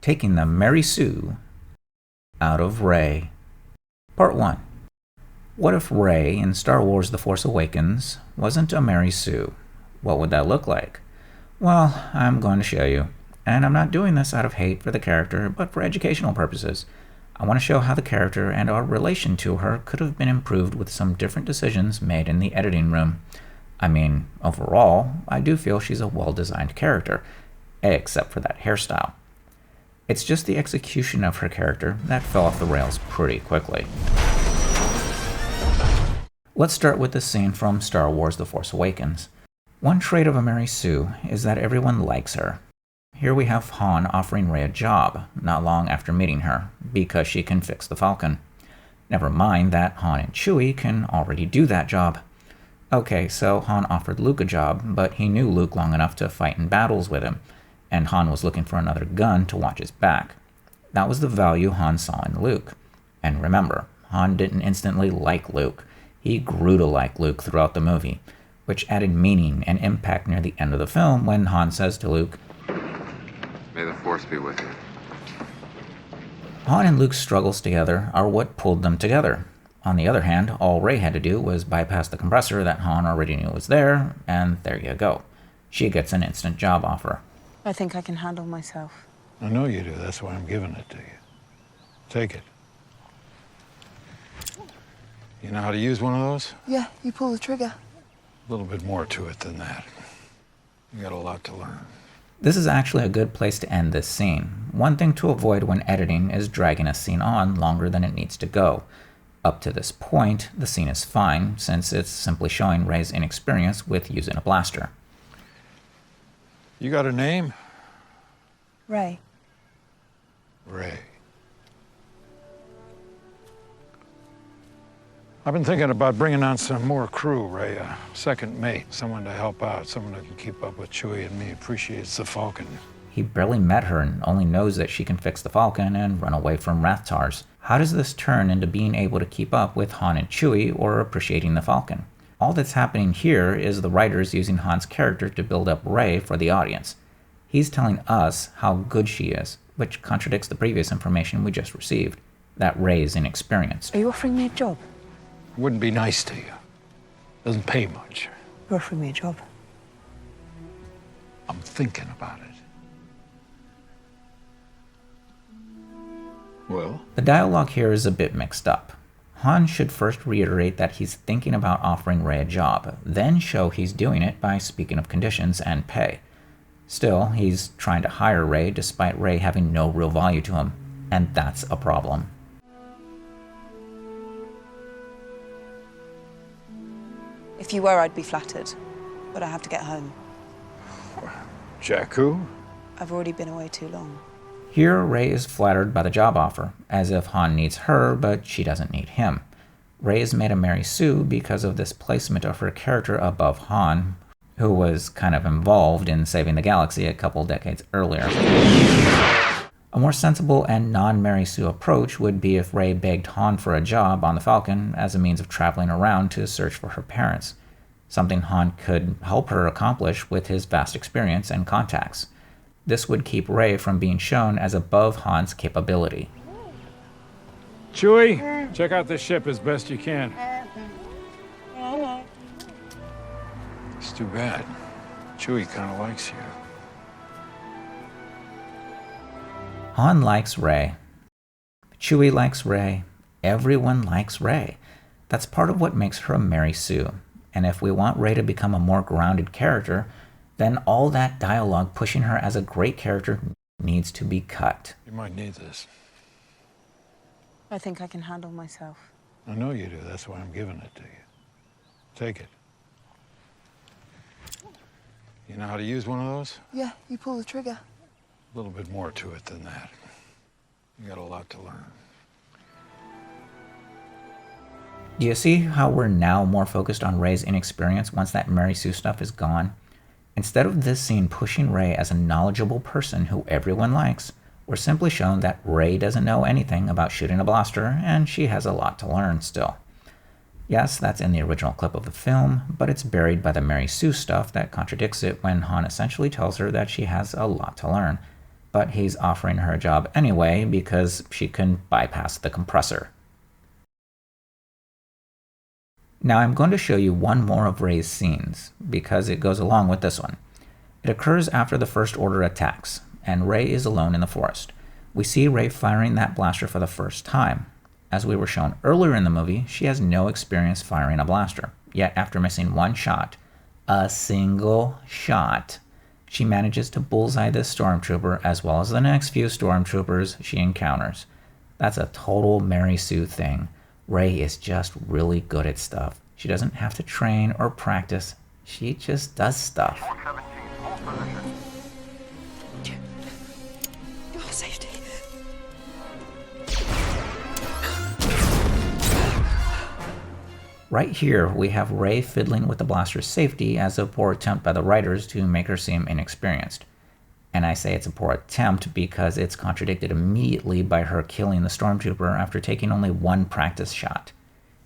Taking the Mary Sue out of Rey. Part 1. What if Rey in Star Wars The Force Awakens wasn't a Mary Sue? What would that look like? Well, I'm going to show you. And I'm not doing this out of hate for the character, but for educational purposes. I want to show how the character and our relation to her could have been improved with some different decisions made in the editing room. I mean, overall, I do feel she's a well-designed character, except for that hairstyle. It's just the execution of her character that fell off the rails pretty quickly. Let's start with the scene from Star Wars The Force Awakens. One trait of a Mary Sue is that everyone likes her. Here we have Han offering Rey a job, not long after meeting her, because she can fix the Falcon. Never mind that Han and Chewie can already do that job. Okay, so Han offered Luke a job, but he knew Luke long enough to fight in battles with him, and Han was looking for another gun to watch his back. That was the value Han saw in Luke. And remember, Han didn't instantly like Luke. He grew to like Luke throughout the movie, which added meaning and impact near the end of the film when Han says to Luke, "May the Force be with you." Han and Luke's struggles together are what pulled them together. On the other hand, all Rey had to do was bypass the compressor that Han already knew was there, and there you go. She gets an instant job offer. I think I can handle myself. I know you do. That's why I'm giving it to you. Take it. You know how to use one of those? Yeah, you pull the trigger. A little bit more to it than that. You got a lot to learn. This is actually a good place to end this scene. One thing to avoid when editing is dragging a scene on longer than it needs to go. Up to this point, the scene is fine, since it's simply showing Rey's inexperience with using a blaster. You got a name? Rey. Rey. I've been thinking about bringing on some more crew, Rey. A second mate, someone to help out, someone who can keep up with Chewie and me, appreciates the Falcon. He barely met her and only knows that she can fix the Falcon and run away from Rathtars. How does this turn into being able to keep up with Han and Chewie or appreciating the Falcon? All that's happening here is the writers using Han's character to build up Rey for the audience. He's telling us how good she is, which contradicts the previous information we just received, that Rey is inexperienced. Are you offering me a job? Wouldn't be nice to you. Doesn't pay much. You're offering me a job. I'm thinking about it. Well? The dialogue here is a bit mixed up. Han should first reiterate that he's thinking about offering Rey a job, then show he's doing it by speaking of conditions and pay. Still, he's trying to hire Rey despite Rey having no real value to him, and that's a problem. If you were, I'd be flattered. But I have to get home. Jakku? I've already been away too long. Here, Rey is flattered by the job offer, as if Han needs her, but she doesn't need him. Rey is made a Mary Sue because of this placement of her character above Han, who was kind of involved in saving the galaxy a couple decades earlier. A more sensible and non-Mary Sue approach would be if Rey begged Han for a job on the Falcon as a means of traveling around to search for her parents, something Han could help her accomplish with his vast experience and contacts. This would keep Rey from being shown as above Han's capability. Chewie, check out this ship as best you can. It's too bad. Chewie kind of likes you. Han likes Rey. Chewie likes Rey. Everyone likes Rey. That's part of what makes her a Mary Sue. And if we want Rey to become a more grounded character, then all that dialogue pushing her as a great character needs to be cut. You might need this. I think I can handle myself. I know you do. That's why I'm giving it to you. Take it. You know how to use one of those? Yeah, you pull the trigger. A little bit more to it than that. You got a lot to learn. Do you see how we're now more focused on Rey's inexperience once that Mary Sue stuff is gone? Instead of this scene pushing Rey as a knowledgeable person who everyone likes, we're simply shown that Rey doesn't know anything about shooting a blaster, and she has a lot to learn still. Yes, that's in the original clip of the film, but it's buried by the Mary Sue stuff that contradicts it when Han essentially tells her that she has a lot to learn. but he's offering her a job anyway because she can bypass the compressor. Now I'm going to show you one more of Ray's scenes, because it goes along with this one. It occurs after the First Order attacks, and Ray is alone in the forest. We see Ray firing that blaster for the first time. As we were shown earlier in the movie, she has no experience firing a blaster, yet after missing one shot, a single shot, she manages to bullseye this stormtrooper as well as the next few stormtroopers she encounters. That's a total Mary Sue thing. Ray is just really good at stuff. She doesn't have to train or practice. She just does stuff. Your safety. Right here, we have Ray fiddling with the blaster's safety as a poor attempt by the writers to make her seem inexperienced. And I say it's a poor attempt because it's contradicted immediately by her killing the stormtrooper after taking only one practice shot.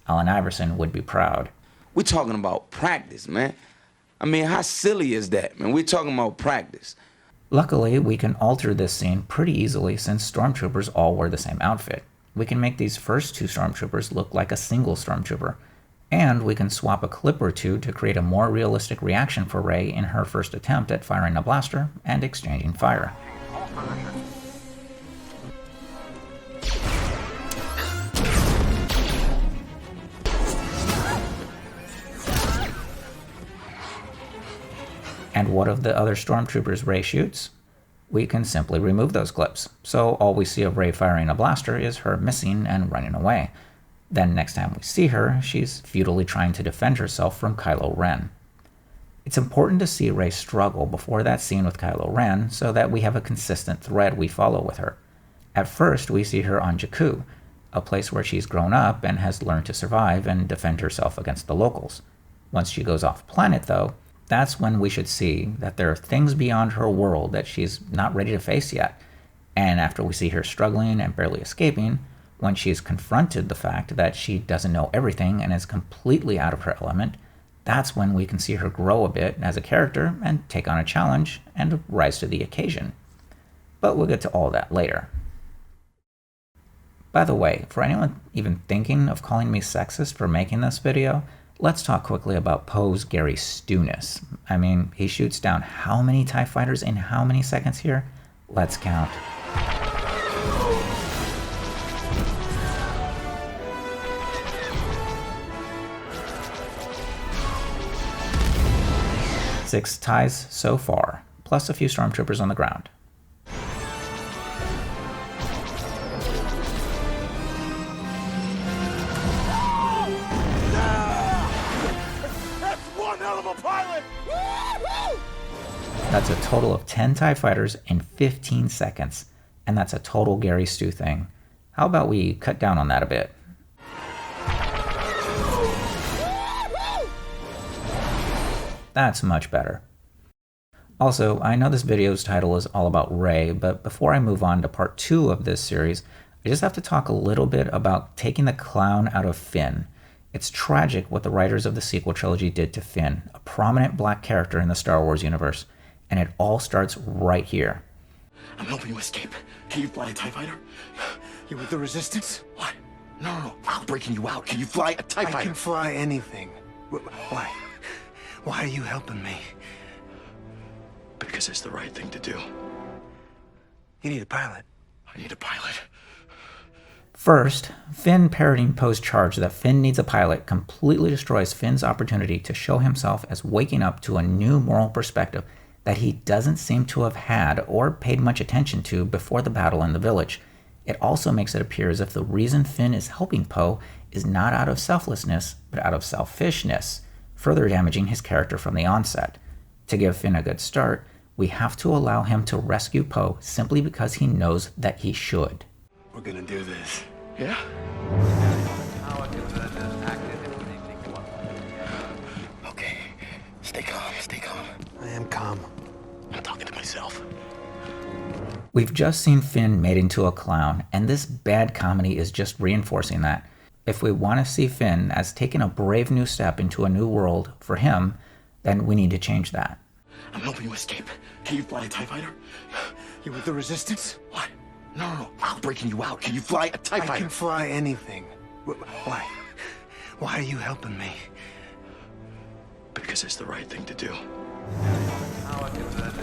Allen Iverson would be proud. We're talking about practice, man. I mean, how silly is that, man? We're talking about practice. Luckily, we can alter this scene pretty easily since stormtroopers all wear the same outfit. We can make these first two stormtroopers look like a single stormtrooper. And we can swap a clip or two to create a more realistic reaction for Ray in her first attempt at firing a blaster and exchanging fire. And what of the other stormtroopers Ray shoots? We can simply remove those clips, so all we see of Ray firing a blaster is her missing and running away. Then next time we see her, she's futilely trying to defend herself from Kylo Ren. It's important to see Ray struggle before that scene with Kylo Ren so that we have a consistent thread we follow with her. At first, we see her on Jakku, a place where she's grown up and has learned to survive and defend herself against the locals. Once she goes off planet, though, that's when we should see that there are things beyond her world that she's not ready to face yet. And after we see her struggling and barely escaping, when she's confronted the fact that she doesn't know everything and is completely out of her element, that's when we can see her grow a bit as a character and take on a challenge and rise to the occasion. But we'll get to all that later. By the way, for anyone even thinking of calling me sexist for making this video, let's talk quickly about Poe's Gary Stu-ness. I mean, he shoots down how many TIE fighters in how many seconds here? Let's count. Six TIEs so far, plus a few stormtroopers on the ground. That's one hell of a pilot! That's a total of 10 TIE fighters in 15 seconds, and that's a total Gary Stu thing. How about we cut down on that a bit? That's much better. Also, I know this video's title is all about Ray, but before I move on to part 2 of this series, I just have to talk a little bit about taking the clown out of Finn. It's tragic what the writers of the sequel trilogy did to Finn, a prominent black character in the Star Wars universe, and it all starts right here. I'm helping you escape. Can you fly a TIE fighter? You with the Resistance? What? No. I'm breaking you out. Can you fly a TIE fighter? I can fly anything. Why? Why are you helping me? Because it's the right thing to do. You need a pilot. I need a pilot. First, Finn parroting Poe's charge that Finn needs a pilot completely destroys Finn's opportunity to show himself as waking up to a new moral perspective that he doesn't seem to have had or paid much attention to before the battle in the village. It also makes it appear as if the reason Finn is helping Poe is not out of selflessness, but out of selfishness, further damaging his character from the onset. To give Finn a good start, we have to allow him to rescue Poe simply because he knows that he should. We're gonna do this. Yeah? Okay. Stay calm, stay calm. I am calm. I'm talking to myself. We've just seen Finn made into a clown, and this bad comedy is just reinforcing that. If we want to see Finn as taking a brave new step into a new world for him, then we need to change that. I'm helping you escape. Can you fly a TIE fighter? You with the resistance? What? No. I'm breaking you out. Can you fly a TIE fighter? I can fly anything. Why? Why are you helping me? Because it's the right thing to do.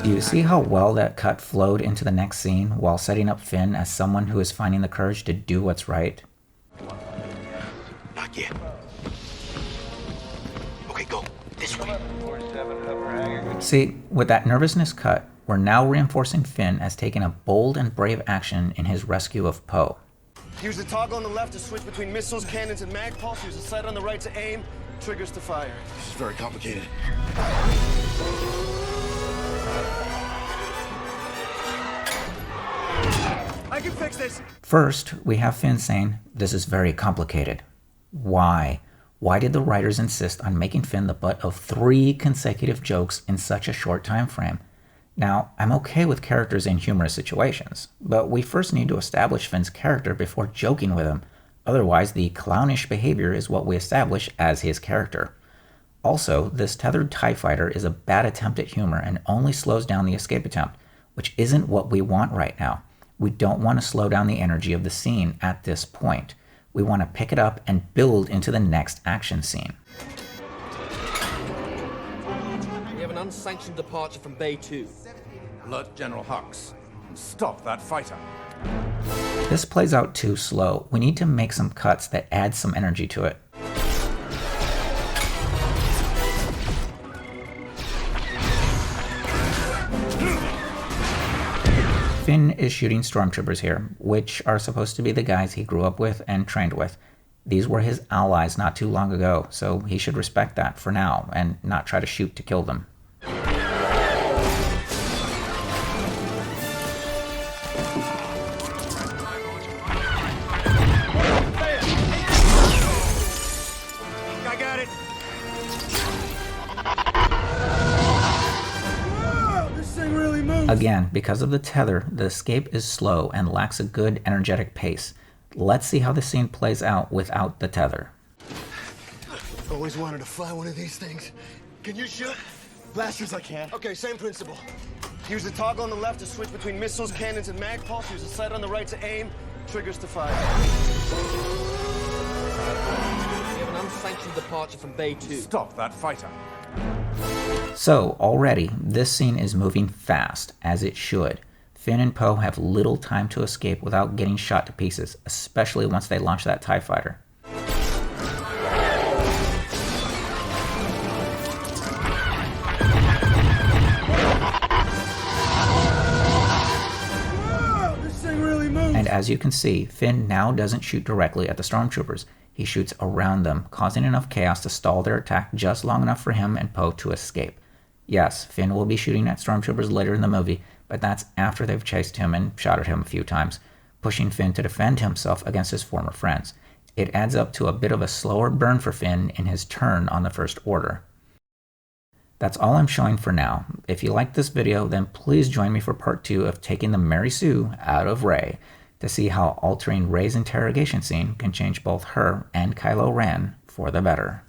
Do you see how well that cut flowed into the next scene while setting up Finn as someone who is finding the courage to do what's right? Not yet. Okay, go. This way. See, with that nervousness cut, we're now reinforcing Finn as taking a bold and brave action in his rescue of Poe. Use the toggle on the left to switch between missiles, cannons, and mag pulse. Use the sight on the right to aim, triggers to fire. This is very complicated. I can fix this. First, we have Finn saying, "This is very complicated." Why? Why did the writers insist on making Finn the butt of 3 consecutive jokes in such a short time frame? Now, I'm okay with characters in humorous situations, but we first need to establish Finn's character before joking with him. Otherwise, the clownish behavior is what we establish as his character. Also, this tethered TIE fighter is a bad attempt at humor and only slows down the escape attempt, which isn't what we want right now. We don't want to slow down the energy of the scene at this point. We want to pick it up and build into the next action scene. We have an unsanctioned departure from Bay 2. Alert General Hux. Stop that fighter. This plays out too slow. We need to make some cuts that add some energy to it. Finn is shooting stormtroopers here, which are supposed to be the guys he grew up with and trained with. These were his allies not too long ago, so he should respect that for now and not try to shoot to kill them. I got it. This thing really moves. Again, because of the tether, the escape is slow and lacks a good energetic pace. Let's see how the scene plays out without the tether. Always wanted to fly one of these things. Can you shoot? Blasters I can. Okay, same principle. Use the toggle on the left to switch between missiles, cannons, and mag pulse. Use the sight on the right to aim, triggers to fire. We have an unsanctioned departure from Bay 2. Stop that fighter. So, already, this scene is moving fast, as it should. Finn and Poe have little time to escape without getting shot to pieces, especially once they launch that TIE fighter. This thing really moves. And as you can see, Finn now doesn't shoot directly at the stormtroopers. He shoots around them, causing enough chaos to stall their attack just long enough for him and Poe to escape. Yes, Finn will be shooting at stormtroopers later in the movie, but that's after they've chased him and shot at him a few times, pushing Finn to defend himself against his former friends. It adds up to a bit of a slower burn for Finn in his turn on the First Order. That's all I'm showing for now. If you liked this video, then please join me for part 2 of taking the Mary Sue out of Rey, to see how altering Rey's interrogation scene can change both her and Kylo Ren for the better.